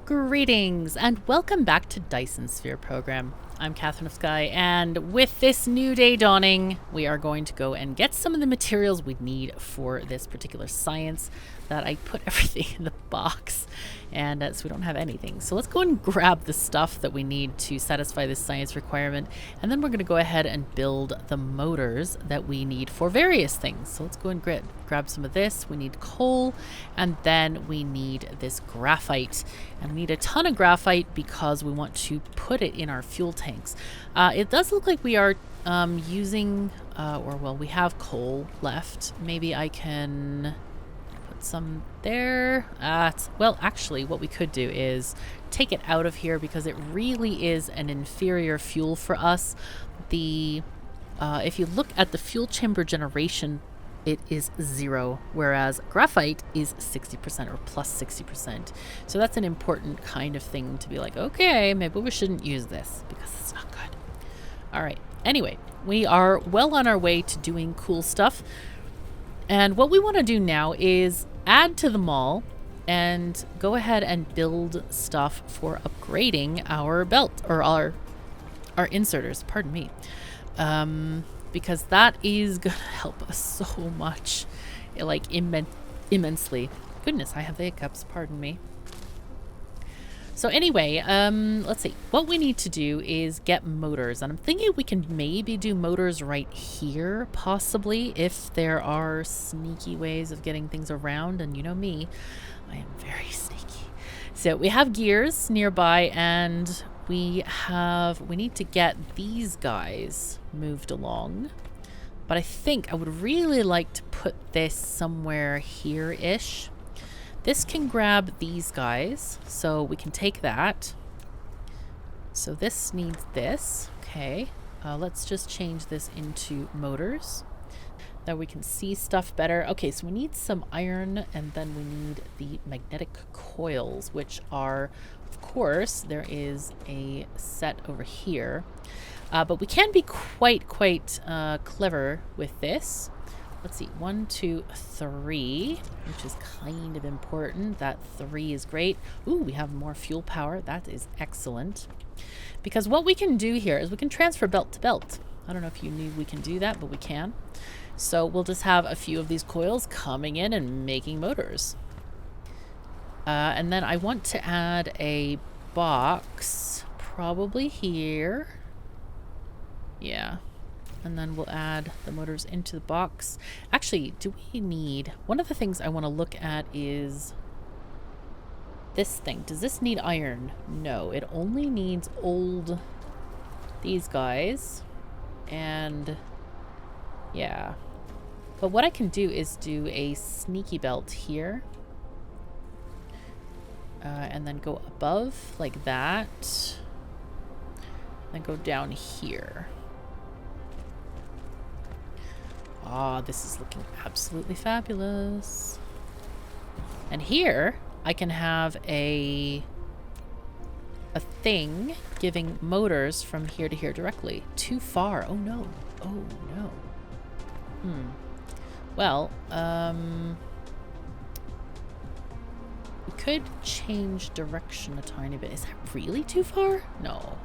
Greetings and welcome back to Dyson Sphere program. I'm KatherineOfSky, and with this new day dawning, we are going to go and get some of the materials we need for this particular science that I put everything in the box, and so we don't have anything. So let's go and grab the stuff that we need to satisfy this science requirement, and then we're going to go ahead and build the motors that we need for various things. So let's go and grab some of this. We need coal, and then we need this graphite, and we need a ton of graphite because we want to put it in our fuel tanks. It does look like we are using, we have coal left. Maybe I can put some there. Well, actually, what we could do is take it out of here because it really is an inferior fuel for us. If you look at the fuel chamber generation, it is 0, whereas graphite is 60% or plus 60%. So that's an important kind of thing to be like, okay, maybe we shouldn't use this because it's not good. All right. Anyway, we are well on our way to doing cool stuff. And what we want to do now is add to the mall and go ahead and build stuff for upgrading our belt, or our inserters, pardon me. Because that is going to help us so much, like immensely. Goodness, I have the hiccups, pardon me. So anyway, let's see. What we need to do is get motors, and I'm thinking we can maybe do motors right here, possibly, if there are sneaky ways of getting things around, and you know me, I am very sneaky. So we have gears nearby, and we need to get these guys moved along, but I think I would really like to put this somewhere here-ish. This can grab these guys, so we can take that. So this needs this. Okay, let's just change this into motors. That we can see stuff better. Okay, so we need some iron, and then we need the magnetic coils, which are, of course, there is a set over here. But we can be quite clever with this. Let's see, 1, 2, 3, which is kind of important. That 3 is great. Ooh, we have more fuel power. That is excellent. Because what we can do here is we can transfer belt to belt. I don't know if you knew we can do that, but we can. So we'll just have a few of these coils coming in and making motors. And then I want to add a box, probably here. Yeah. And then we'll add the motors into the box. Actually, do we need... One of the things I want to look at is this thing. Does this need iron? No, it only needs these guys. And yeah. But what I can do is do a sneaky belt here. And then go above like that. Then go down here. Ah, this is looking absolutely fabulous. And here, I can have a thing giving motors from here to here directly. Too far. Oh, no. Oh, no. Well, we could change direction a tiny bit. Is that really too far? No.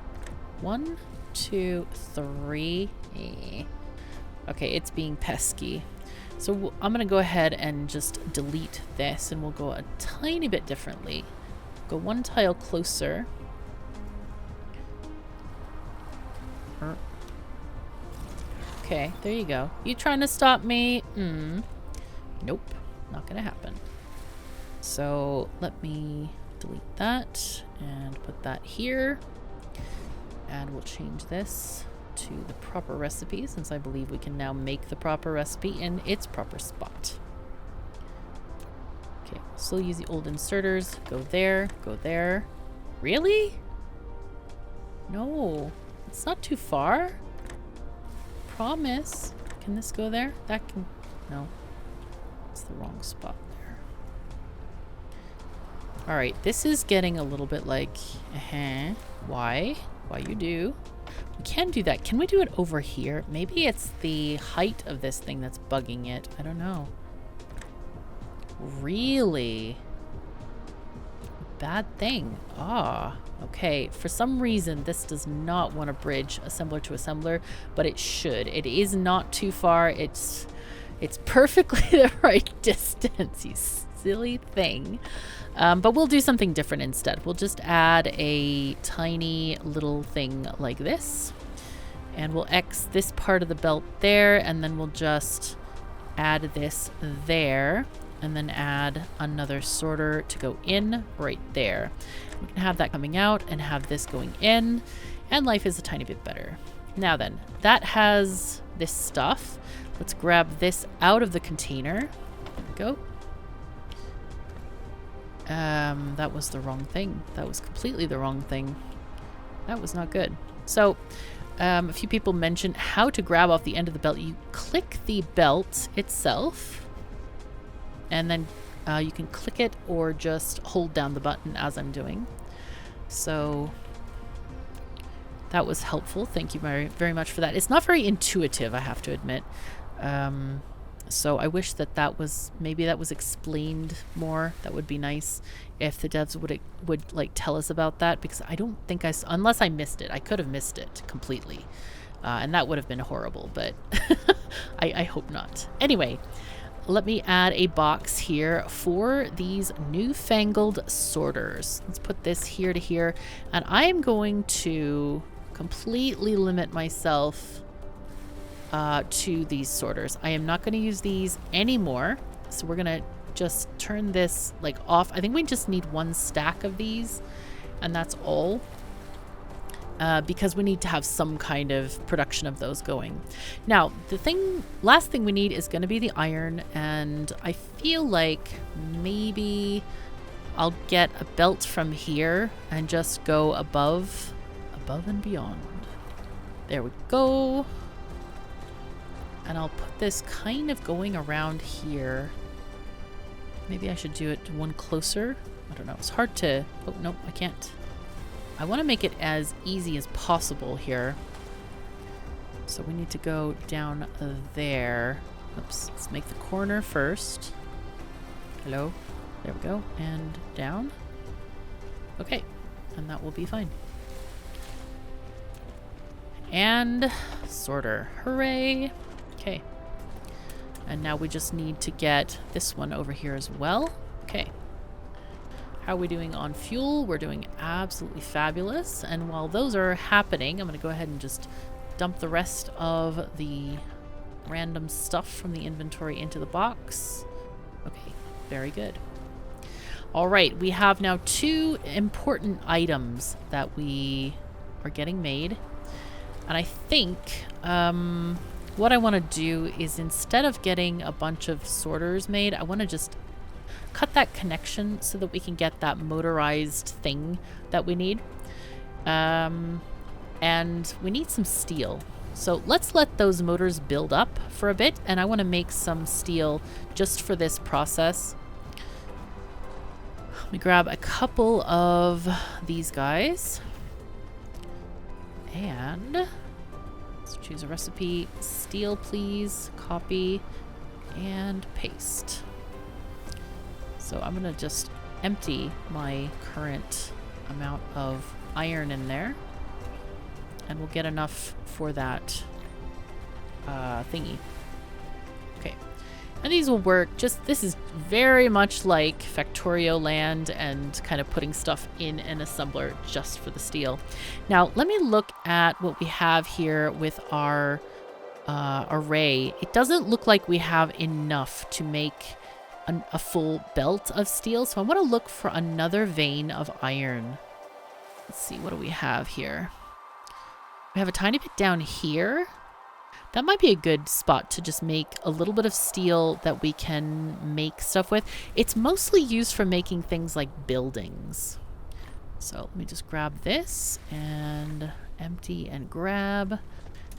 1, 2, 3. Okay, it's being pesky. So I'm going to go ahead and just delete this, and we'll go a tiny bit differently. Go 1 tile closer. Okay, there you go. You trying to stop me? Nope, not going to happen. So let me delete that and put that here. And we'll change this to the proper recipe, since I believe we can now make the proper recipe in its proper spot. Okay, still use the old inserters. Go there, go there. Really? No, it's not too far. Promise. Can this go there? That can... No. It's the wrong spot there. Alright, this is getting a little bit like... Why? Why you do? We can do that. Can we do it over here? Maybe it's the height of this thing that's bugging it. I don't know. Really? bad thing. Ah, okay. For some reason, this does not want to bridge assembler to assembler, but it should. It is not too far. It's perfectly the right distance, you silly thing. But we'll do something different instead. We'll just add a tiny little thing like this. And we'll X this part of the belt there, and then we'll just add this there, and then add another sorter to go in right there. We can have that coming out and have this going in, and life is a tiny bit better. Now then, that has this stuff. Let's grab this out of the container. There we go. That was the wrong thing. That was completely the wrong thing. That was not good. So, a few people mentioned how to grab off the end of the belt. You click the belt itself, and then you can click it or just hold down the button as I'm doing. So that was helpful. Thank you very, very much for that. It's not very intuitive, I have to admit. So I wish that maybe that was explained more. That would be nice if the devs would like tell us about that, because I don't think unless I missed it. I could have missed it completely. And that would have been horrible, but I hope not. Anyway, let me add a box here for these newfangled sorters. Let's put this here to here, and I am going to completely limit myself to these sorters. I am not going to use these anymore, so we're going to just turn this like off. I think we just need one stack of these, and that's all, because we need to have some kind of production of those going. Now, the last thing we need is going to be the iron, and I feel like maybe I'll get a belt from here and just go above and beyond. There we go. And I'll put this kind of going around here. Maybe I should do it one closer. I don't know. It's hard to... Oh, no, I can't. I want to make it as easy as possible here. So we need to go down there. Oops. Let's make the corner first. Hello. There we go. And down. Okay. And that will be fine. And sorter. Hooray. Okay. And now we just need to get this one over here as well. Okay. How are we doing on fuel? We're doing absolutely fabulous. And while those are happening, I'm going to go ahead and just dump the rest of the random stuff from the inventory into the box. Okay, very good. All right, we have now 2 important items that we are getting made. And I think what I want to do is, instead of getting a bunch of sorters made, I want to just cut that connection so that we can get that motorized thing that we need. And we need some steel. So let's let those motors build up for a bit, and I want to make some steel just for this process. Let me grab a couple of these guys. And let's choose a recipe. Steel, please. Copy and paste. So I'm going to just empty my current amount of iron in there. And we'll get enough for that thingy. Okay. And these will work. This is very much like Factorio land and kind of putting stuff in an assembler just for the steel. Now, let me look at what we have here with our array. It doesn't look like we have enough to make a full belt of steel, so I want to look for another vein of iron. Let's see, what do we have here? We have a tiny bit down here. That might be a good spot to just make a little bit of steel that we can make stuff with. It's mostly used for making things like buildings. So let me just grab this and empty and grab.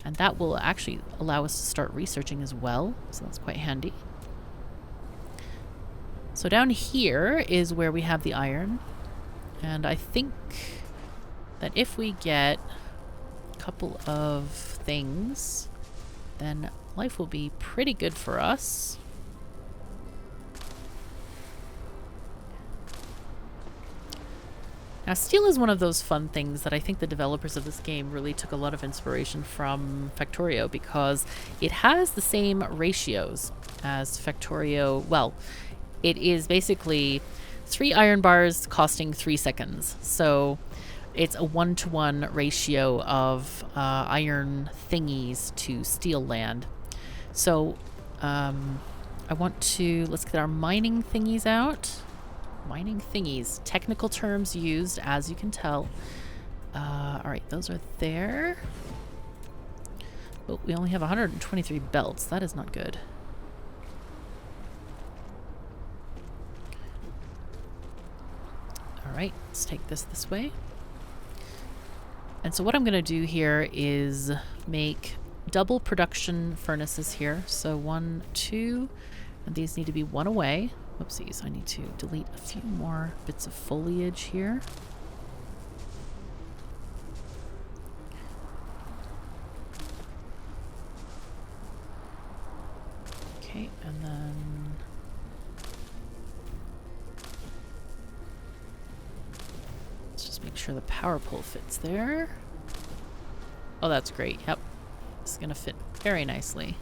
And that will actually allow us to start researching as well. So that's quite handy. So down here is where we have the iron. And I think that if we get a couple of things, then life will be pretty good for us. Now, steel is one of those fun things that I think the developers of this game really took a lot of inspiration from Factorio, because it has the same ratios as Factorio. Well, it is basically 3 iron bars costing 3 seconds. So it's a 1-to-1 ratio of iron thingies to steel land. So let's get our mining thingies out. Mining thingies. Technical terms used, as you can tell. Alright, those are there. Oh, we only have 123 belts. That is not good. Alright, let's take this way. And so what I'm going to do here is make double production furnaces here. So 1, 2, and these need to be 1 away. Whoopsies, I need to delete a few more bits of foliage here. Okay, and then let's just make sure the power pole fits there. Oh, that's great. Yep. This is going to fit very nicely.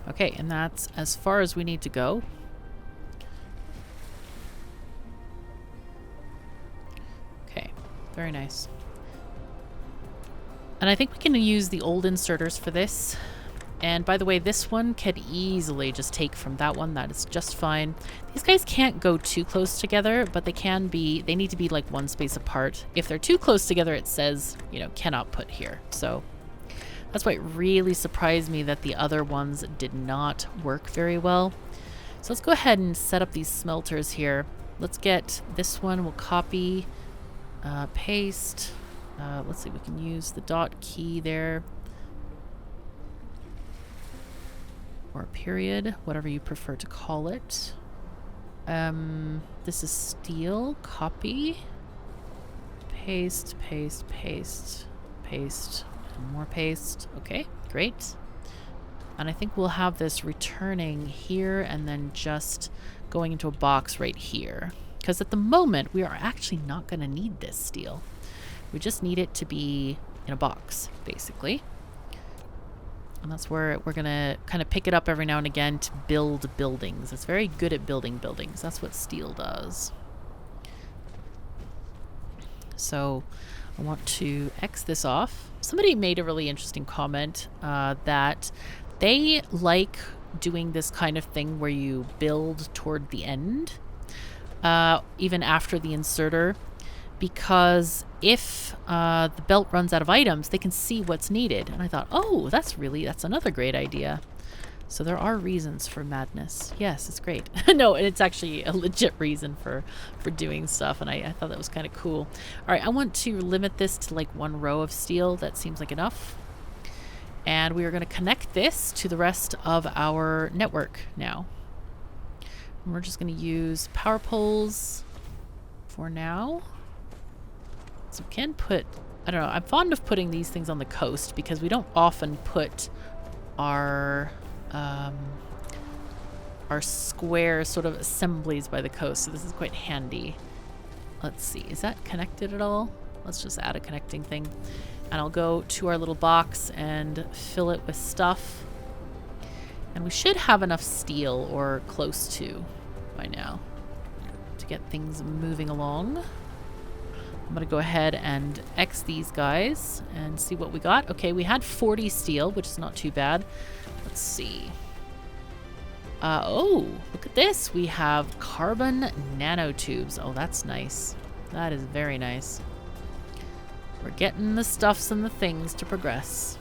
Okay, and that's as far as we need to go. Okay, very nice. And I think we can use the old inserters for this. And by the way, this one could easily just take from that one. That is just fine. These guys can't go too close together, but they need to be like 1 space apart. If they're too close together, it says, you know, cannot put here. So that's why it really surprised me that the other ones did not work very well. So let's go ahead and set up these smelters here. Let's get this one. We'll copy, paste. Let's see, we can use the dot key there. Or a period, whatever you prefer to call it. This is steel. Copy. Paste, paste, paste, paste. More paste. Okay, great. And I think we'll have this returning here and then just going into a box right here. Because at the moment, we are actually not going to need this steel. We just need it to be in a box, basically. And that's where we're going to kind of pick it up every now and again to build buildings. It's very good at building buildings. That's what steel does. So I want to X this off. Somebody made a really interesting comment that they like doing this kind of thing where you build toward the end, even after the inserter, because if the belt runs out of items, they can see what's needed. And I thought, oh, that's another great idea. So there are reasons for madness. Yes, it's great. No, it's actually a legit reason for doing stuff, and I thought that was kind of cool. All right, I want to limit this to like 1 row of steel. That seems like enough. And we are going to connect this to the rest of our network now. And we're just going to use power poles for now. So we can put, I don't know, I'm fond of putting these things on the coast because we don't often put our square sort of assemblies by the coast, so this is quite handy. Let's see, is that connected at all? Let's just add a connecting thing. And I'll go to our little box and fill it with stuff. And we should have enough steel, or close to, by now, to get things moving along. I'm going to go ahead and X these guys and see what we got. Okay, we had 40 steel, which is not too bad. Let's see. Oh, look at this. We have carbon nanotubes. Oh, that's nice. That is very nice. We're getting the stuffs and the things to progress.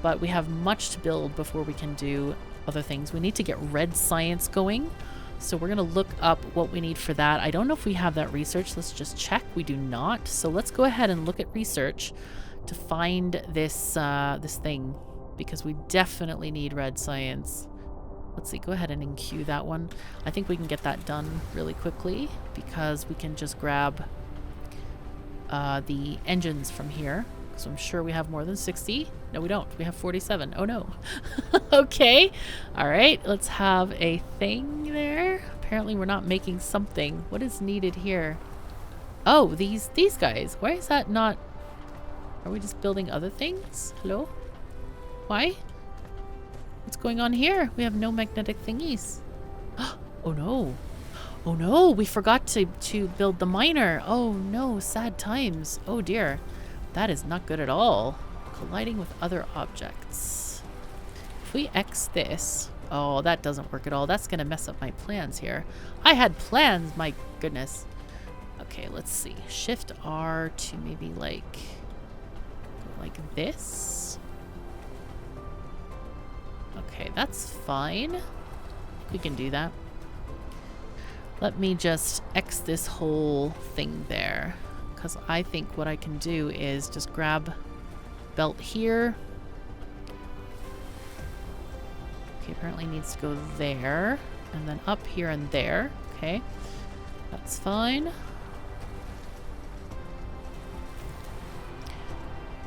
But we have much to build before we can do other things. We need to get red science going. So we're going to look up what we need for that. I don't know if we have that research. Let's just check. We do not. So let's go ahead and look at research to find this this thing, because we definitely need red science. Let's see, go ahead and enqueue that one. I think we can get that done really quickly because we can just grab the engines from here. So I'm sure we have more than 60. No, we don't. We have 47. Oh, no. Okay. All right. Let's have a thing there. Apparently, we're not making something. What is needed here? Oh, these guys. Why is that not... Are we just building other things? Hello? Why? What's going on here? We have no magnetic thingies. Oh, no. Oh, no. We forgot to build the miner. Oh, no. Sad times. Oh, dear. That is not good at all. Colliding with other objects. If we X this... Oh, that doesn't work at all. That's going to mess up my plans here. I had plans, my goodness. Okay, let's see. Shift R to maybe like this. Okay, that's fine. We can do that. Let me just X this whole thing there. Because I think what I can do is just grab belt here. Okay, apparently needs to go there. And then up here and there. Okay, that's fine.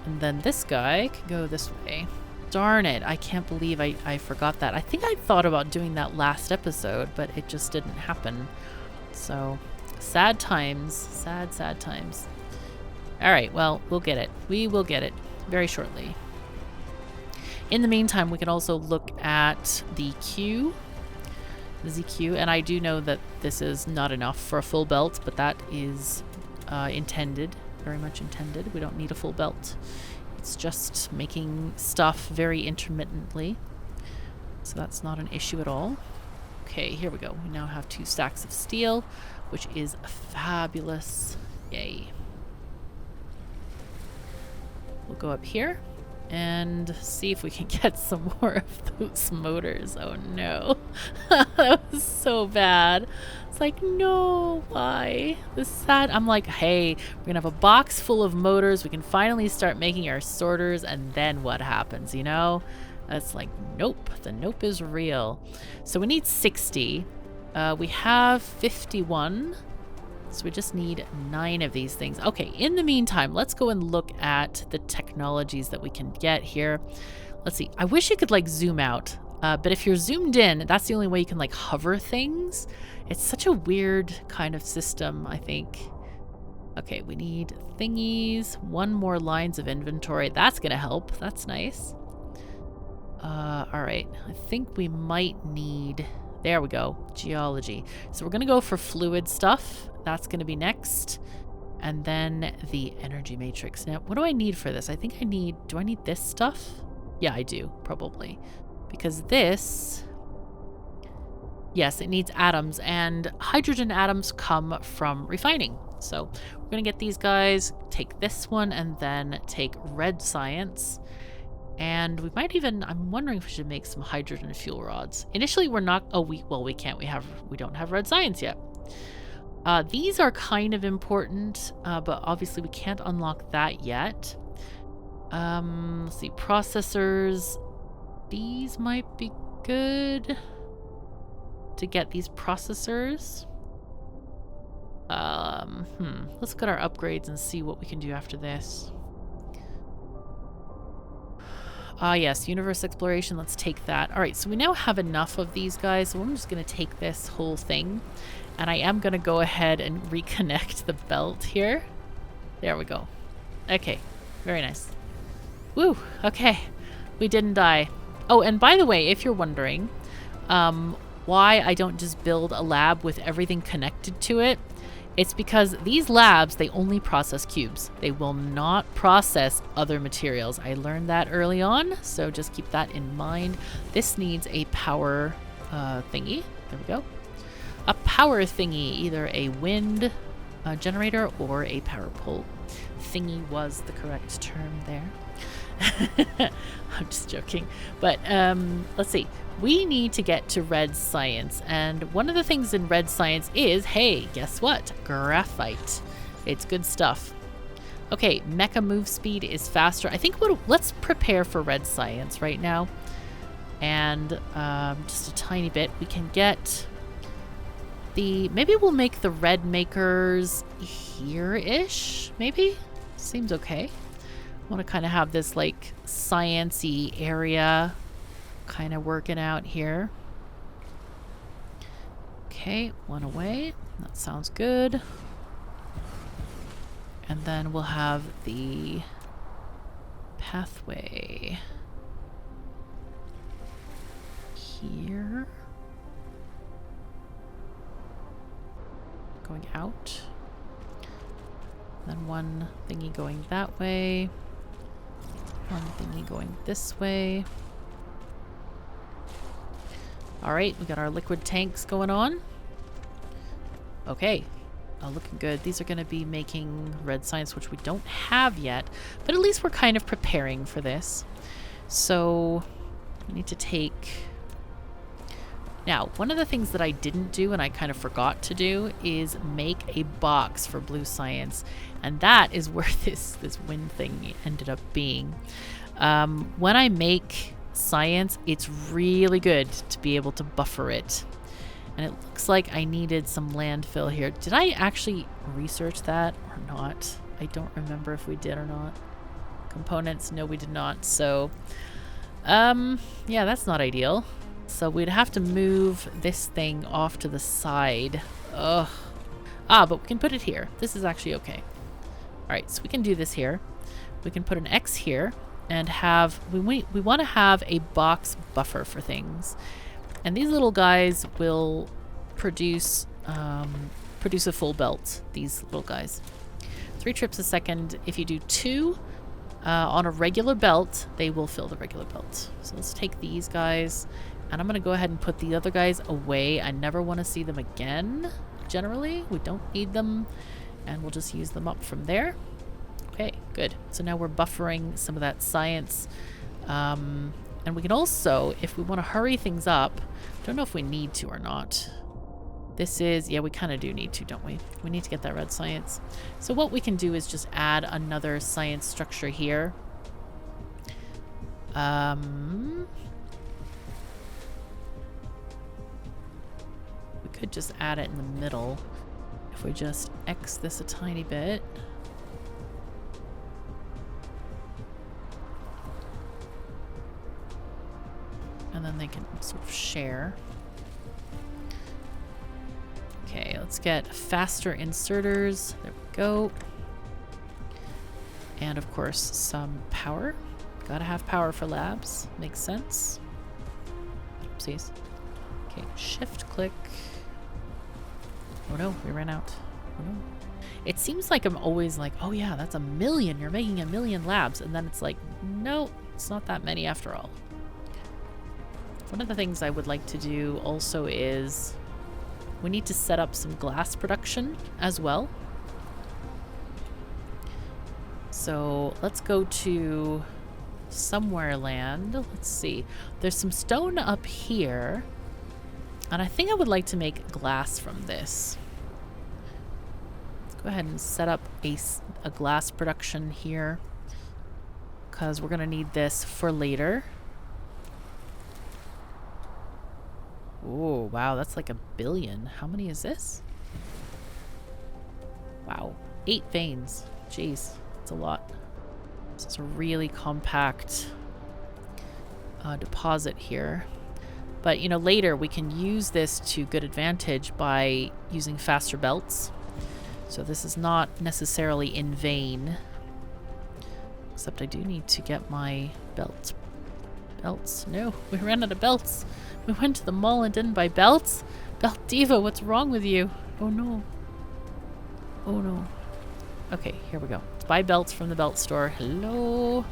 And then this guy can go this way. Darn it, I can't believe I forgot that. I think I thought about doing that last episode, but it just didn't happen. So, sad times. Sad, sad times. Alright, well, we'll get it. We will get it very shortly. In the meantime, we can also look at the Q, the ZQ, and I do know that this is not enough for a full belt, but that is intended, very much intended. We don't need a full belt. It's just making stuff very intermittently, so that's not an issue at all. Okay, here we go. We now have 2 stacks of steel, which is fabulous. Yay. We'll go up here and see if we can get some more of those motors. Oh no. That was so bad. It's like, no, why? This is sad. I'm like, hey, we're gonna have a box full of motors. We can finally start making our sorters, and then what happens, you know? It's like, nope. The nope is real. So we need 60. We have 51. So we just need 9 of these things. Okay, in the meantime, let's go and look at the technologies that we can get here. Let's see. I wish you could like zoom out, but if you're zoomed in, that's the only way you can like hover things. It's such a weird kind of system, I think. Okay, we need thingies. 1 more lines of inventory. That's gonna help. That's nice. All right. I think we might need... There we go. Geology. So we're going to go for fluid stuff. That's going to be next. And then the energy matrix. Now, what do I need for this? I think I need... Do I need this stuff? Yeah, I do. Probably. Because this... Yes, it needs atoms. And hydrogen atoms come from refining. So we're going to get these guys, take this one, and then take red science. And we might even, I'm wondering if we should make some hydrogen fuel rods. Initially, we're not, we can't, we don't have red science yet. These are kind of important, but obviously we can't unlock that yet. Let's see, processors. These might be good to get these processors. Let's look at our upgrades and see what we can do after this. Yes, universe exploration, let's take that. All right, so we now have enough of these guys, so I'm just going to take this whole thing, and I am going to go ahead and reconnect the belt here. There we go. Okay, very nice. Woo, okay, we didn't die. Oh, and by the way, if you're wondering why I don't just build a lab with everything connected to it, it's because these labs, they only process cubes. They will not process other materials. I learned that early on, so just keep that in mind. This needs a power thingy. There we go. A power thingy, either a wind generator or a power pole. Thingy was the correct term there. I'm just joking. But let's see. We need to get to red science, and one of the things in red science is, hey, guess what? Graphite. It's good stuff. Okay, mecha move speed is faster. I think let's prepare for red science right now. And just a tiny bit. We can get the... Maybe we'll make the red makers here-ish, maybe? Seems okay. Want to kind of have this like science-y area kind of working out here. Okay, one away. That sounds good. And then we'll have the pathway here. Going out. Then one thingy going that way. One thingy going this way. Alright, we got our liquid tanks going on. Okay. Oh, looking good. These are going to be making red science, which we don't have yet. But at least we're kind of preparing for this. So, we need to take... Now, one of the things that I didn't do and I kind of forgot to do is make a box for blue science. And that is where this wind thing ended up being. When I make science, it's really good to be able to buffer it. And it looks like I needed some landfill here. Did I actually research that or not? I don't remember if we did or not. Components, no we did not. So, yeah, that's not ideal. So we'd have to move this thing off to the side. Ugh. Ah, but we can put it here. This is actually okay. Alright, so we can do this here. We can put an X here and have... We want to have a box buffer for things. And these little guys will produce a full belt, these little guys. 3 trips a second. If you do 2 on a regular belt, they will fill the regular belt. So let's take these guys. And I'm going to go ahead and put the other guys away. I never want to see them again, generally. We don't need them. And we'll just use them up from there. Okay, good. So now we're buffering some of that science. And we can also, if we want to hurry things up, don't know if we need to or not. This is, yeah, we kind of do need to, don't we? We need to get that red science. So what we can do is just add another science structure here. We could just add it in the middle. If we just X this a tiny bit. And then they can sort of share. Okay, let's get faster inserters. There we go. And of course, some power. Gotta have power for labs. Makes sense. Oopsies. Okay, shift click. Oh no, we ran out. Oh no. It seems like I'm always like, oh yeah, that's 1 million. You're making 1 million labs. And then it's like, no, it's not that many after all. One of the things I would like to do also is we need to set up some glass production as well. So let's go to somewhere land. Let's see. There's some stone up here. And I think I would like to make glass from this. Let's go ahead and set up a glass production here. Because we're going to need this for later. Oh, wow, that's like 1 billion. How many is this? Wow, 8 veins. Jeez, that's a lot. This is a really compact deposit here. But, you know, later we can use this to good advantage by using faster belts. So this is not necessarily in vain. Except I do need to get my belts. Belts? No, we ran out of belts. We went to the mall and didn't buy belts? Belt Diva, what's wrong with you? Oh no. Oh no. Okay, here we go. Let's buy belts from the belt store. Hello.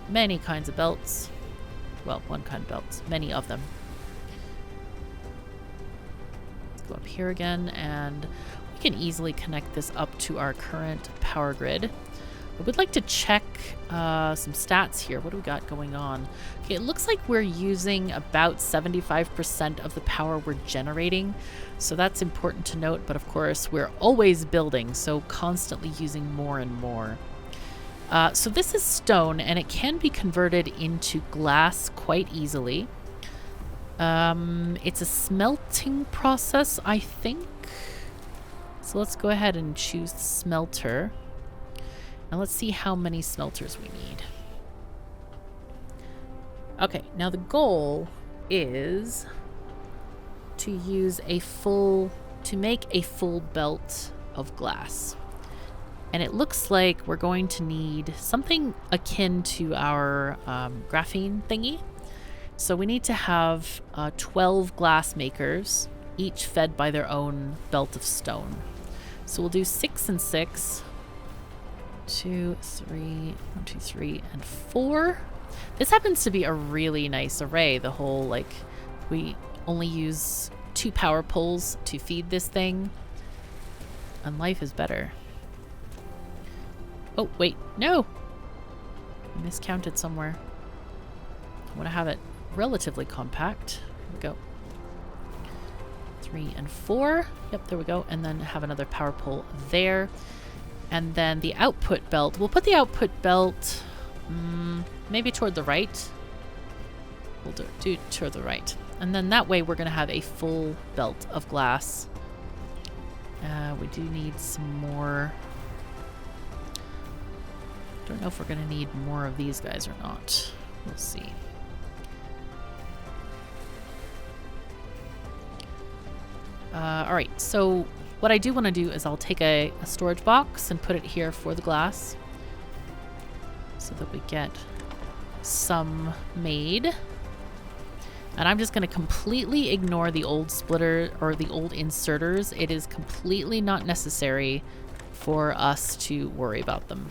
Many kinds of belts. Well, one kind of belts. Many of them. Let's go up here again, and we can easily connect this up to our current power grid. I would like to check some stats here. What do we got going on? Okay, it looks like we're using about 75% of the power we're generating. So that's important to note. But of course, we're always building, so constantly using more and more. So this is stone, and it can be converted into glass quite easily. It's a smelting process, I think. So let's go ahead and choose the smelter. And let's see how many smelters we need. Okay, now the goal is to use to make a full belt of glass. And it looks like we're going to need something akin to our graphene thingy. So we need to have 12 glass makers, each fed by their own belt of stone. So we'll do 6 and 6. 2, 3, 1, 2, 3, and 4. This happens to be a really nice array. The whole, like, we only use 2 power poles to feed this thing. And life is better. Oh, wait, no! I miscounted somewhere. I want to have it relatively compact. Here we go. 3 and 4. Yep, there we go. And then have another power pole there. And then the output belt. We'll put the output belt maybe toward the right. We'll do toward the right. And then that way we're going to have a full belt of glass. We do need some more. Don't know if we're going to need more of these guys or not. We'll see. Alright, so what I do want to do is I'll take a storage box and put it here for the glass so that we get some made. And I'm just going to completely ignore the old splitter or the old inserters. It is completely not necessary for us to worry about them.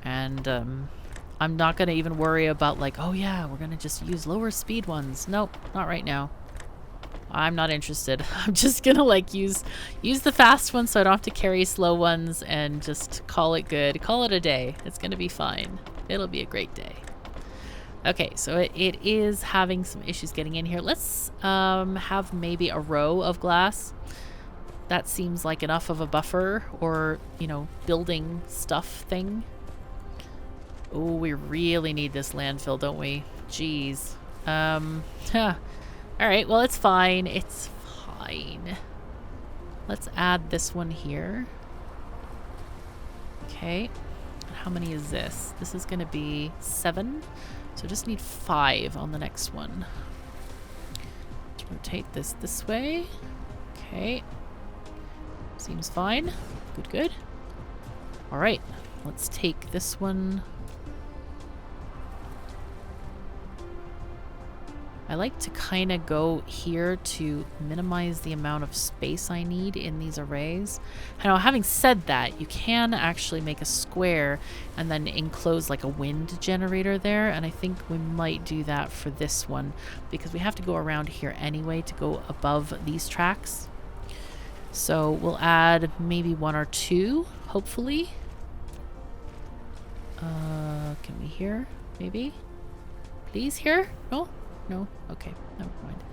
And I'm not going to even worry about like, oh yeah, we're going to just use lower speed ones. Nope, not right now. I'm not interested. I'm just going to like use the fast ones so I don't have to carry slow ones and just call it good. Call it a day. It's going to be fine. It'll be a great day. Okay, so it is having some issues getting in here. Let's have maybe a row of glass. That seems like enough of a buffer or, you know, building stuff thing. Oh, we really need this landfill, don't we? Jeez. Alright, well, it's fine. It's fine. Let's add this one here. Okay. How many is this? This is going to be 7. So just need 5 on the next one. Let's rotate this way. Okay. Seems fine. Good, good. Alright. Let's take this one. I like to kind of go here to minimize the amount of space I need in these arrays. Now, having said that, you can actually make a square and then enclose like a wind generator there. And I think we might do that for this one because we have to go around here anyway to go above these tracks. So we'll add maybe 1 or 2, hopefully. Can we hear? Maybe? Please hear? No? No? Okay, never mind.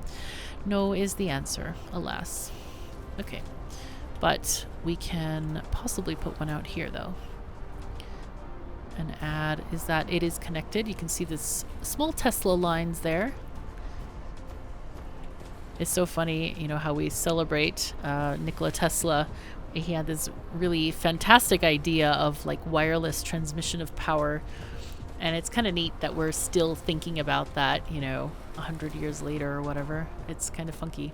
No is the answer, alas. Okay, but we can possibly put one out here though. And add, is that it is connected. You can see this small Tesla lines there. It's so funny, you know, how we celebrate Nikola Tesla. He had this really fantastic idea of like wireless transmission of power. And it's kind of neat that we're still thinking about that, you know, 100 years later or whatever. It's kind of funky.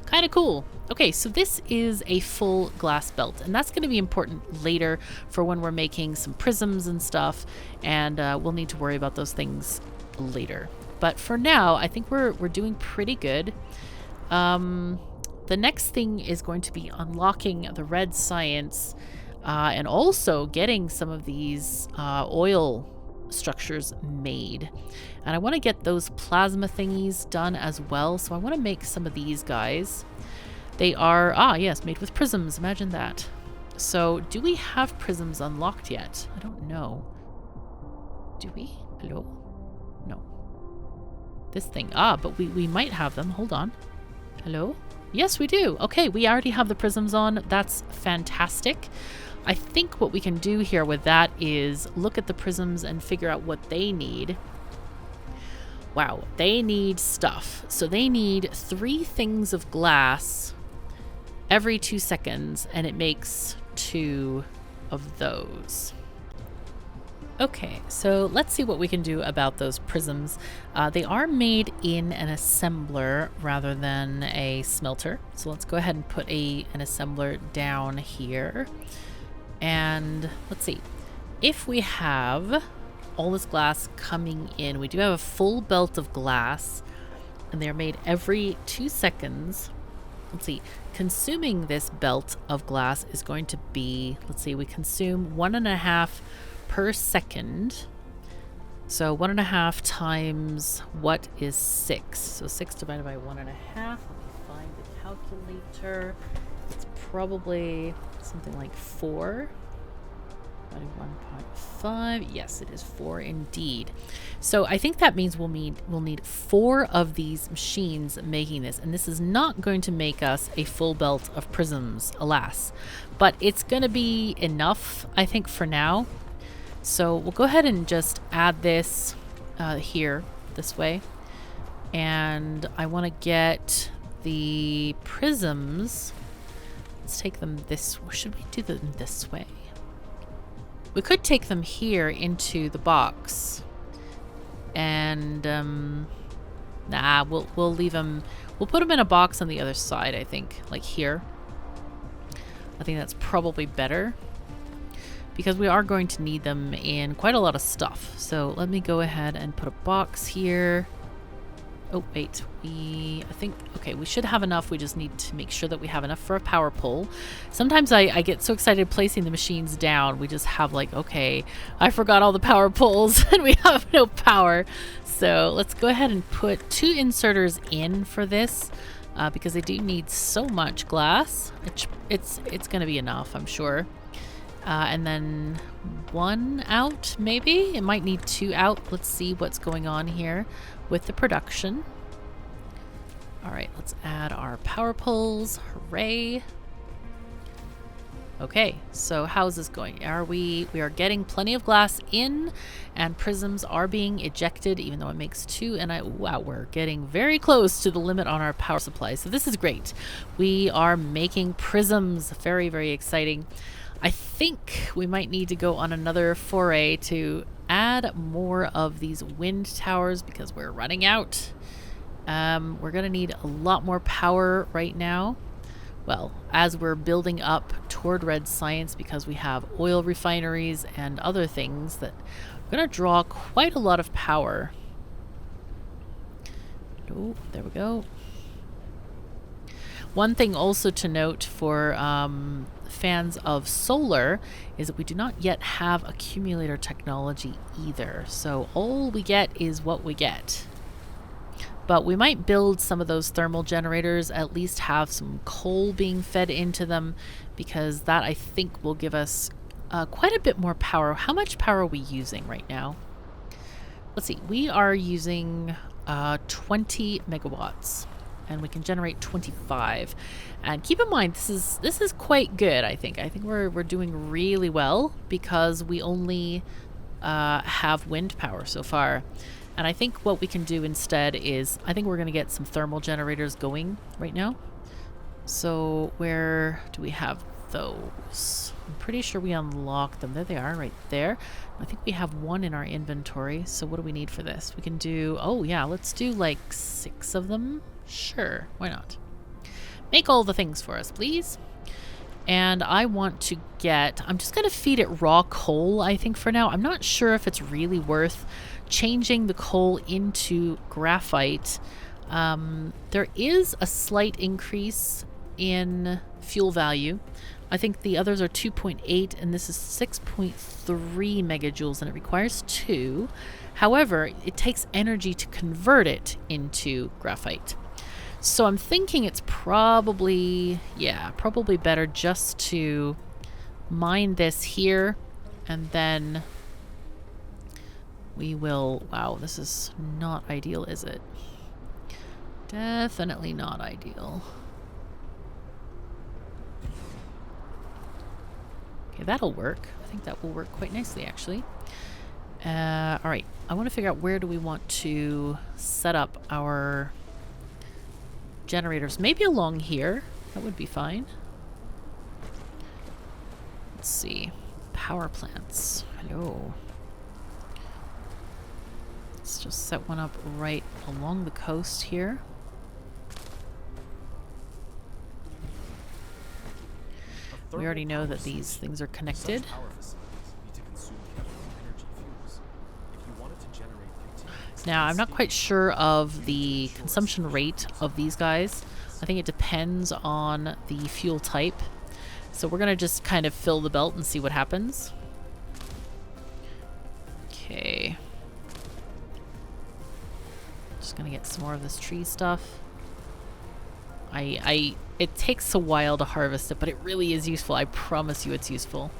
Kind of cool. Okay, so this is a full glass belt, and that's going to be important later for when we're making some prisms and stuff, and we'll need to worry about those things later. But for now, I think we're doing pretty good. The next thing is going to be unlocking the red science and also getting some of these oil structures made. And I want to get those plasma thingies done as well. So I want to make some of these guys. They are, yes, made with prisms. Imagine that. So do we have prisms unlocked yet? I don't know. Do we? Hello? No. This thing. But we might have them. Hold on. Hello? Yes, we do. Okay, we already have the prisms on. That's fantastic. I think what we can do here with that is look at the prisms and figure out what they need. Wow, they need stuff. So they need 3 things of glass every 2 seconds, and it makes 2 of those. Okay, so let's see what we can do about those prisms. They are made in an assembler rather than a smelter. So let's go ahead and put an assembler down here. And let's see. If we have all this glass coming in, we do have a full belt of glass, and they're made every 2 seconds. Let's see. Consuming this belt of glass is going to be, let's see, we consume 1.5 per second. So 1.5 times what is 6? So 6 divided by 1.5. Let me find the calculator. It's probably something like 4. 1.5. Yes, it is 4 indeed. So I think that means we'll need 4 of these machines making this, and this is not going to make us a full belt of prisms, alas. But it's going to be enough, I think, for now. So we'll go ahead and just add this here, this way. And I want to get the prisms. Let's take them this way. Should we do them this way? We could take them here into the box. And, nah, we'll leave them. We'll put them in a box on the other side, I think. Like here. I think that's probably better, because we are going to need them in quite a lot of stuff. So let me go ahead and put a box here. Oh, wait, I think, okay, we should have enough. We just need to make sure that we have enough for a power pole. Sometimes I get so excited placing the machines down. We just have like, okay, I forgot all the power poles and we have no power. So let's go ahead and put 2 inserters in for this because they do need so much glass. It's going to be enough, I'm sure. And then 1 out, maybe? It might need 2 out. Let's see what's going on here with the production. All right, let's add our power poles. Hooray. Okay, so how's this going? We are getting plenty of glass in, and prisms are being ejected, even though it makes 2. And wow, we're getting very close to the limit on our power supply. So this is great. We are making prisms. Very, very exciting. I think we might need to go on another foray to add more of these wind towers because we're running out. We're going to need a lot more power right now. Well, as we're building up toward red science, because we have oil refineries and other things that are going to draw quite a lot of power. Oh, there we go. One thing also to note for fans of solar is that we do not yet have accumulator technology either. So all we get is what we get. But we might build some of those thermal generators, at least have some coal being fed into them, because that I think will give us quite a bit more power. How much power are we using right now? Let's see, we are using 20 megawatts. And we can generate 25. And keep in mind, this is quite good, I think. I think we're doing really well because we only have wind power so far. And I think what we can do instead is, I think we're going to get some thermal generators going right now. So where do we have those? I'm pretty sure we unlocked them. There they are, right there. I think we have 1 in our inventory. So what do we need for this? We can do, oh yeah, let's do like 6 of them. Sure, why not? Make all the things for us, please. And I want to get, I'm just going to feed it raw coal, I think, for now. I'm not sure if it's really worth changing the coal into graphite. There is a slight increase in fuel value. I think the others are 2.8 and this is 6.3 megajoules, and it requires 2. However, it takes energy to convert it into graphite. So I'm thinking it's probably, yeah, probably better just to mine this here, and then we will, wow, this is not ideal, is it? Definitely not ideal. Okay, that'll work. I think that will work quite nicely, actually. All right, I want to figure out where do we want to set up our generators. Maybe along here. That would be fine. Let's see. Power plants. Hello. Let's just set one up right along the coast here. We already know that these things are connected. Now, I'm not quite sure of the consumption rate of these guys. I think it depends on the fuel type. So we're going to just kind of fill the belt and see what happens. Okay. Just going to get some more of this tree stuff. It takes a while to harvest it, but it really is useful. I promise you it's useful.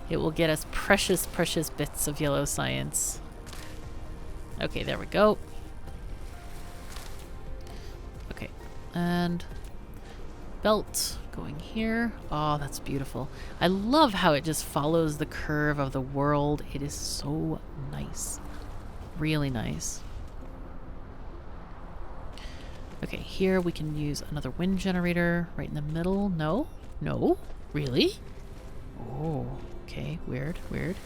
It will get us precious, precious bits of yellow science. Okay, there we go. Okay, and belt going here. Oh, that's beautiful. I love how it just follows the curve of the world. It is so nice. Really nice. Okay, here we can use another wind generator right in the middle. No? No? Really? Oh, okay. Weird, weird.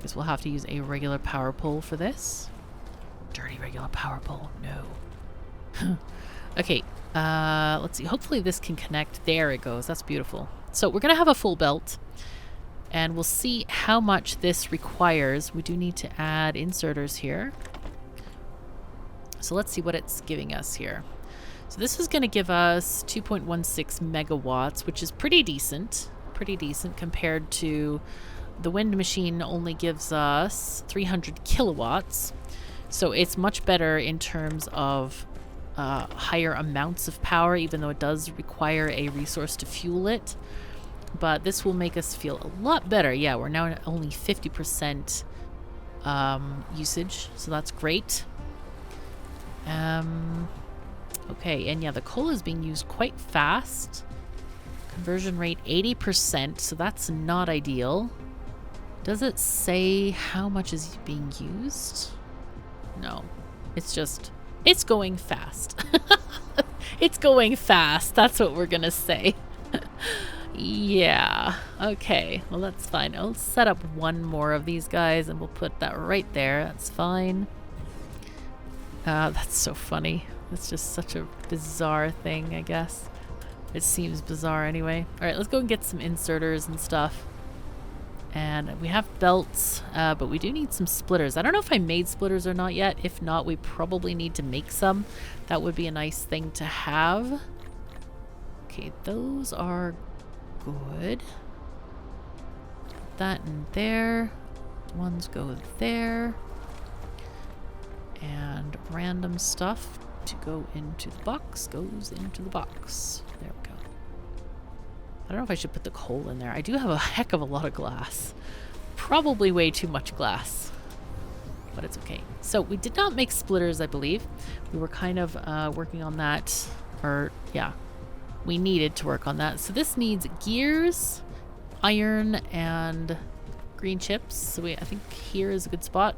Guess we'll have to use a regular power pole for this. Dirty regular power pole. No. Okay, let's see. Hopefully this can connect. There it goes. That's beautiful. So we're going to have a full belt. And we'll see how much this requires. We do need to add inserters here. So let's see what it's giving us here. So this is going to give us 2.16 megawatts, which is pretty decent. Pretty decent compared to the wind machine only gives us 300 kilowatts. So it's much better in terms of higher amounts of power, even though it does require a resource to fuel it. But this will make us feel a lot better. Yeah, we're now at only 50% usage, so that's great. Okay, and yeah, the coal is being used quite fast. Conversion rate 80%, so that's not ideal. Does it say how much is being used? No, it's just, it's going fast. It's going fast, that's what we're gonna say. Yeah, okay, well that's fine. I'll set up one more of these guys and we'll put that right there, that's fine. That's so funny. It's just such a bizarre thing, I guess. It seems bizarre anyway. Alright, let's go and get some inserters and stuff. And we have belts, but we do need some splitters. I don't know if I made splitters or not yet. If not, we probably need to make some. That would be a nice thing to have. Okay, those are good. Put that in there. Ones go there. And random stuff to go into the box goes into the box. There we go. I don't know if I should put the coal in there. I do have a heck of a lot of glass. Probably way too much glass. But it's okay. So we did not make splitters, I believe. We were kind of working on that. Or, yeah. We needed to work on that. So this needs gears, iron, and green chips. So I think here is a good spot.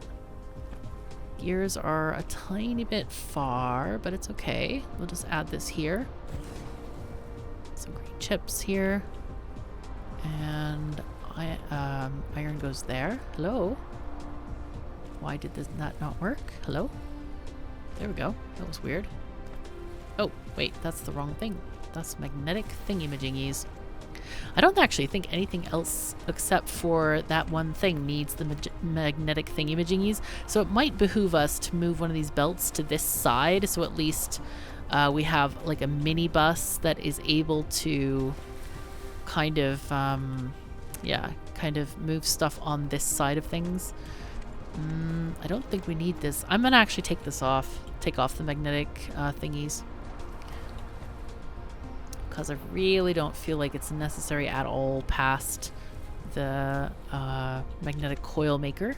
Gears are a tiny bit far, but it's okay. We'll just add this here. Some green chips here. And iron goes there. Hello? Why did that not work? Hello? There we go. That was weird. Oh, wait, that's the wrong thing. That's magnetic thingy-majingies. I don't actually think anything else except for that one thing needs the magnetic thingy-majingies. So it might behoove us to move one of these belts to this side, so at least we have like a mini bus that is able to kind of, yeah, kind of move stuff on this side of things. I don't think we need this. I'm gonna actually take this off. Take off the magnetic thingies. Because I really don't feel like it's necessary at all past the magnetic coil maker.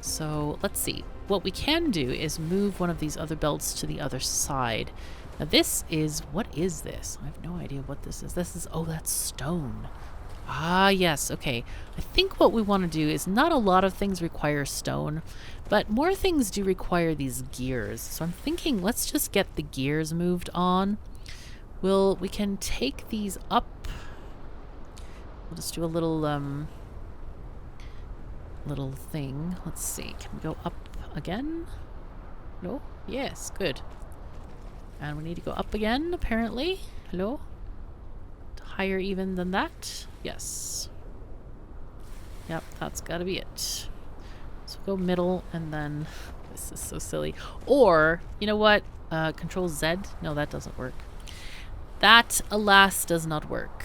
So let's see. What we can do is move one of these other belts to the other side. Now this is, what is this? I have no idea what this is. This is, oh, that's stone. Ah, yes, okay. I think what we want to do is, not a lot of things require stone, but more things do require these gears. So I'm thinking let's just get the gears moved on. We can take these up. We'll just do a little little thing. Let's see. Can we go up again? No? Yes, good. And we need to go up again, apparently. Hello? Higher even than that? Yes. Yep, that's gotta be it. So go middle and then... This is so silly. Or, you know what? Control Z? No, that doesn't work. That, alas, does not work.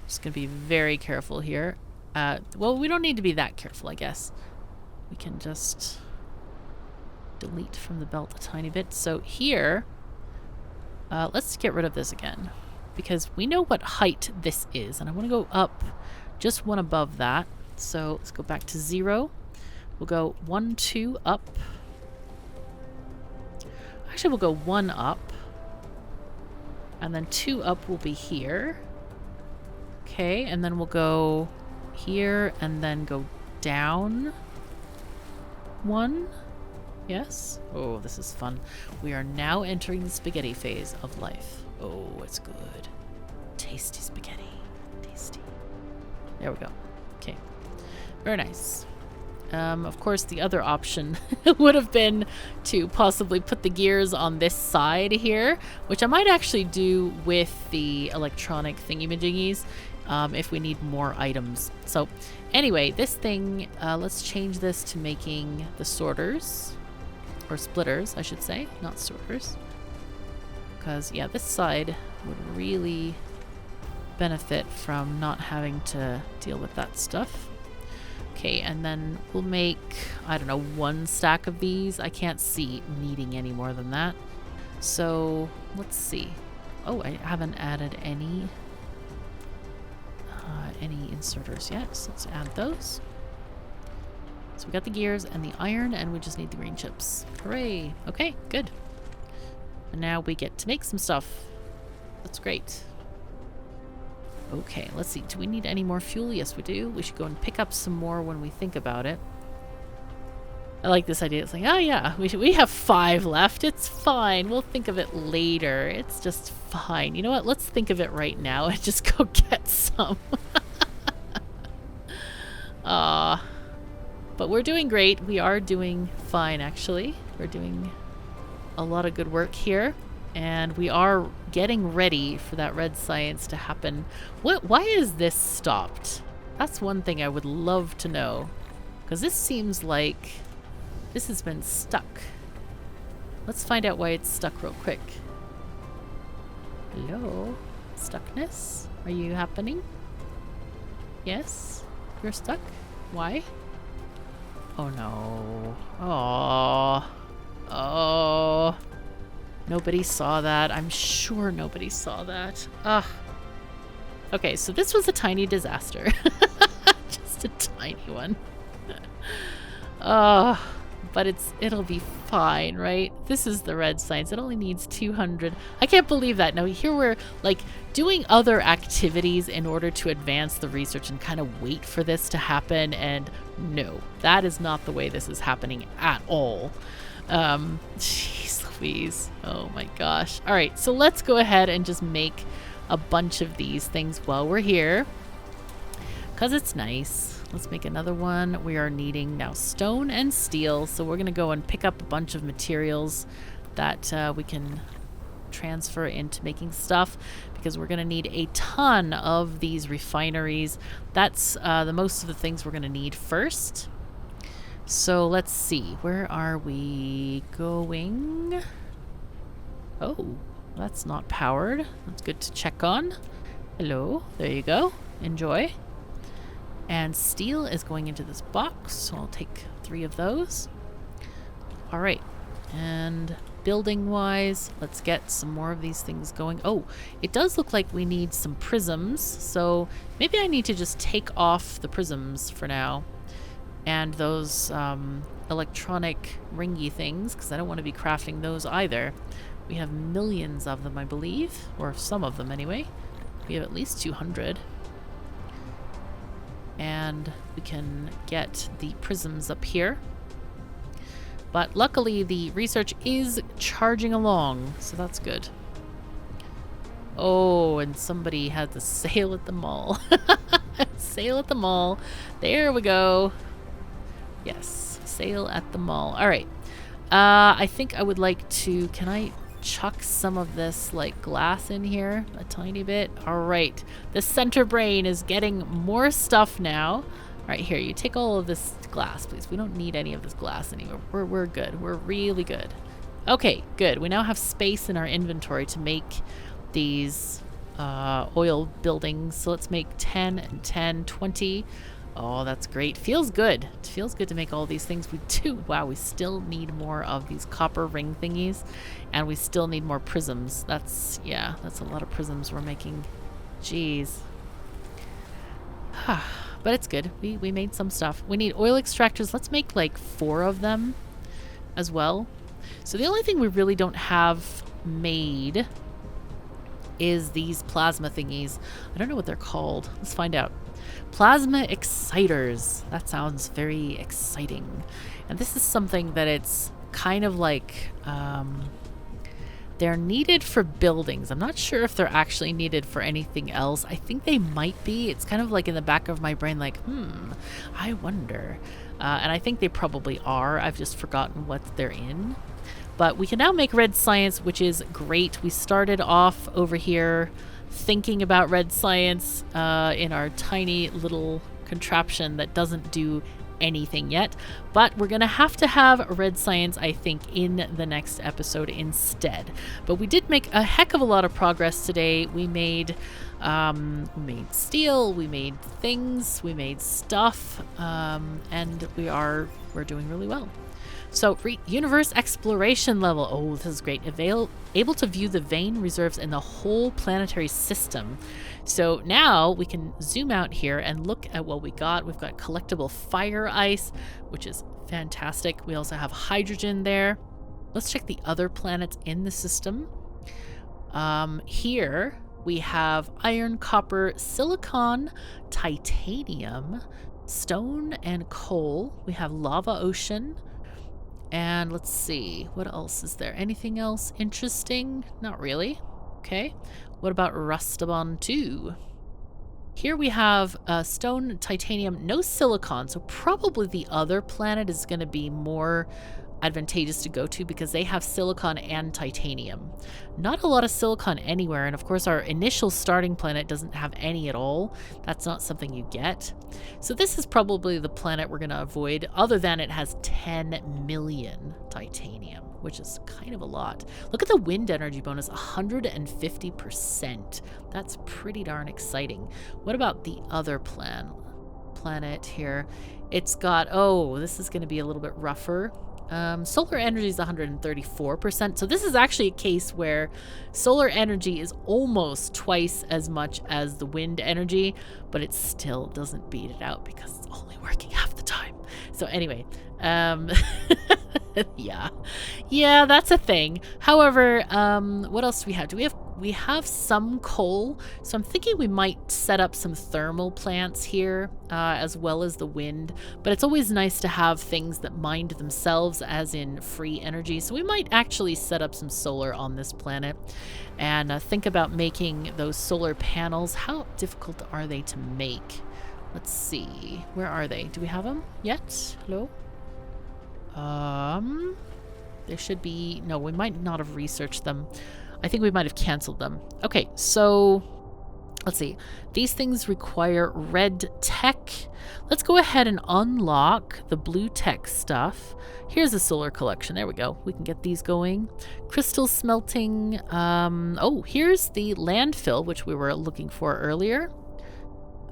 Just gonna be very careful here. Well, we don't need to be that careful, I guess. We can just delete from the belt a tiny bit. So here, let's get rid of this again, because we know what height this is, and I want to go up just one above that. So let's go back to 0. We'll go 1, 2 up. Actually, we'll go 1 up, and then 2 up will be here. Okay, and then we'll go here and then go down 1. Yes. Oh, this is fun. We are now entering the spaghetti phase of life. Oh, it's good. Tasty spaghetti. Tasty. There we go. Okay. Very nice. Of course, the other option would have been to possibly put the gears on this side here, which I might actually do with the electronic thingy-majiggies if we need more items. So anyway, this thing, let's change this to making the sorters, or splitters, I should say, not sorters. Because, yeah, this side would really benefit from not having to deal with that stuff. Okay, and then we'll make, I don't know, 1 stack of these. I can't see needing any more than that. So, let's see. Oh, I haven't added any inserters yet, so let's add those. So we got the gears and the iron, and we just need the green chips. Hooray! Okay, good. And now we get to make some stuff. That's great. Okay, let's see. Do we need any more fuel? Yes, we do. We should go and pick up some more when we think about it. I like this idea. It's like, oh yeah, we have 5 left. It's fine. We'll think of it later. It's just fine. You know what? Let's think of it right now and just go get some. But we're doing great. We are doing fine, actually. We're doing a lot of good work here. And we are getting ready for that red science to happen. Why is this stopped? That's one thing I would love to know. Because this seems like this has been stuck. Let's find out why it's stuck real quick. Hello? Stuckness? Are you happening? Yes? You're stuck? Why? Oh no. Oh. Oh. Nobody saw that. I'm sure nobody saw that. Ugh. Okay, so this was a tiny disaster. Just a tiny one. But it'll be fine, right? This is the red science. It only needs 200. I can't believe that. Now here we're like doing other activities in order to advance the research and kind of wait for this to happen, and no, that is not the way this is happening at all. Jeez Louise. Oh my gosh. All right, so let's go ahead and just make a bunch of these things while we're here, because it's nice. Let's make another one. We are needing now stone and steel, so we're gonna go and pick up a bunch of materials that we can transfer into making stuff, because we're gonna need a ton of these refineries. That's the most of the things we're gonna need first. So let's see, where are we going? Oh, that's not powered. That's good to check on. Hello, there you go. Enjoy. And steel is going into this box, so I'll take 3 of those. All right, and building-wise, let's get some more of these things going. Oh, it does look like we need some prisms, so maybe I need to just take off the prisms for now. And those electronic ringy things, because I don't want to be crafting those either. We have millions of them, I believe, or some of them anyway. We have at least 200. And we can get the prisms up here. But luckily, the research is charging along, so that's good. Oh, and somebody had the sale at the mall. Sale at the mall. There we go. Yes, sale at the mall. All right. I think I would like to... Can I chuck some of this, like, glass in here? A tiny bit? All right. The center brain is getting more stuff now. All right, here. You take all of this glass, please. We don't need any of this glass anymore. We're good. We're really good. Okay, good. We now have space in our inventory to make these oil buildings. So let's make 10 and 10, 20. Oh, that's great. Feels good. It feels good to make all these things. We do. Wow, we still need more of these copper ring thingies. And we still need more prisms. That's a lot of prisms we're making. Jeez. But it's good. We made some stuff. We need oil extractors. Let's make like 4 of them as well. So the only thing we really don't have made is these plasma thingies. I don't know what they're called. Let's find out. Plasma exciters. That sounds very exciting. And this is something that it's kind of like they're needed for buildings. I'm not sure if they're actually needed for anything else. I think they might be. It's kind of like in the back of my brain, like, I wonder. And I think they probably are. I've just forgotten what they're in. But we can now make red science, which is great. We started off over here thinking about red science in our tiny little contraption that doesn't do anything yet. But we're going to have red science, I think, in the next episode instead. But we did make a heck of a lot of progress today. We made steel, we made things, we made stuff, and we're doing really well. So, universe exploration level. Oh, this is great. Able to view the vein reserves in the whole planetary system. So now we can zoom out here and look at what we got. We've got collectible fire ice, which is fantastic. We also have hydrogen there. Let's check the other planets in the system. Here we have iron, copper, silicon, titanium, stone, and coal. We have lava ocean. And let's see, what else is there? Anything else interesting? Not really. Okay. What about Rustabon 2? Here we have stone, titanium, no silicon. So probably the other planet is going to be more advantageous to go to because they have silicon and titanium. Not a lot of silicon anywhere, and of course our initial starting planet doesn't have any at all. That's not something you get. So this is probably the planet we're going to avoid, other than it has 10 million titanium, which is kind of a lot. Look at the wind energy bonus, 150%. That's pretty darn exciting. What about the other planet here? It's got, oh, this is going to be a little bit rougher. Solar energy is 134%. So this is actually a case where solar energy is almost twice as much as the wind energy, but it still doesn't beat it out because it's only working half the time. So anyway, yeah, that's a thing. However, what else do we have? We have some coal, so I'm thinking we might set up some thermal plants here, as well as the wind, but it's always nice to have things that mind themselves, as in free energy, so we might actually set up some solar on this planet, and think about making those solar panels. How difficult are they to make? Let's see, where are they? Do we have them yet? Hello? There should be, no, we might not have researched them. I think we might have canceled them. Okay, so let's see. These things require red tech. Let's go ahead and unlock the blue tech stuff. Here's a solar collection. There we go. We can get these going. Crystal smelting. Oh, here's the landfill, which we were looking for earlier.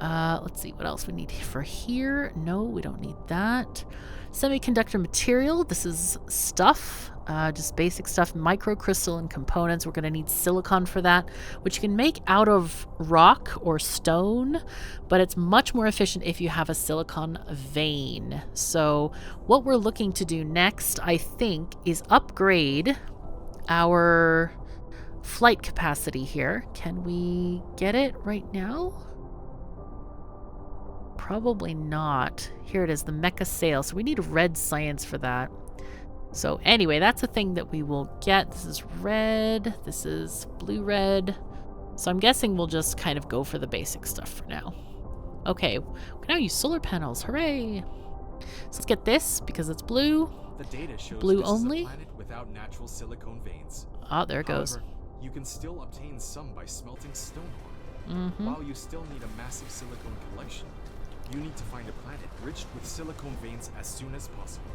Let's see what else we need for here. No, we don't need that. Semiconductor material. This is stuff. Just basic stuff, microcrystal and components. We're going to need silicon for that, which you can make out of rock or stone, but it's much more efficient if you have a silicon vein. So what we're looking to do next, I think, is upgrade our flight capacity here. Can we get it right now? Probably not. Here it is, the mecha sail. So we need red science for that. So anyway, that's a thing that we will get. This is red. This is blue-red. So I'm guessing we'll just kind of go for the basic stuff for now. Okay, we can now use solar panels. Hooray! So let's get this because it's blue. The data shows Blue this only? is a planet without natural silicone veins. Oh, there it goes. However, you can still obtain some by smelting stone ore. Mm-hmm. While you still need a massive silicone collection, you need to find a planet rich with silicone veins as soon as possible.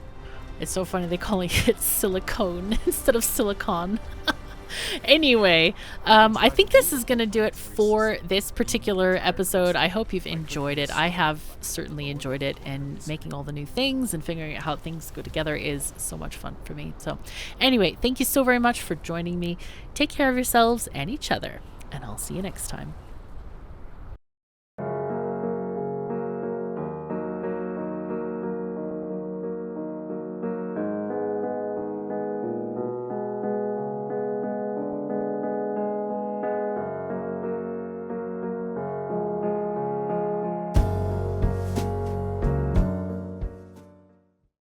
It's so funny they calling it silicone instead of silicon. Anyway, I think this is going to do it for this particular episode. I hope you've enjoyed it. I have certainly enjoyed it, and making all the new things and figuring out how things go together is so much fun for me. So anyway, thank you so very much for joining me. Take care of yourselves and each other, and I'll see you next time.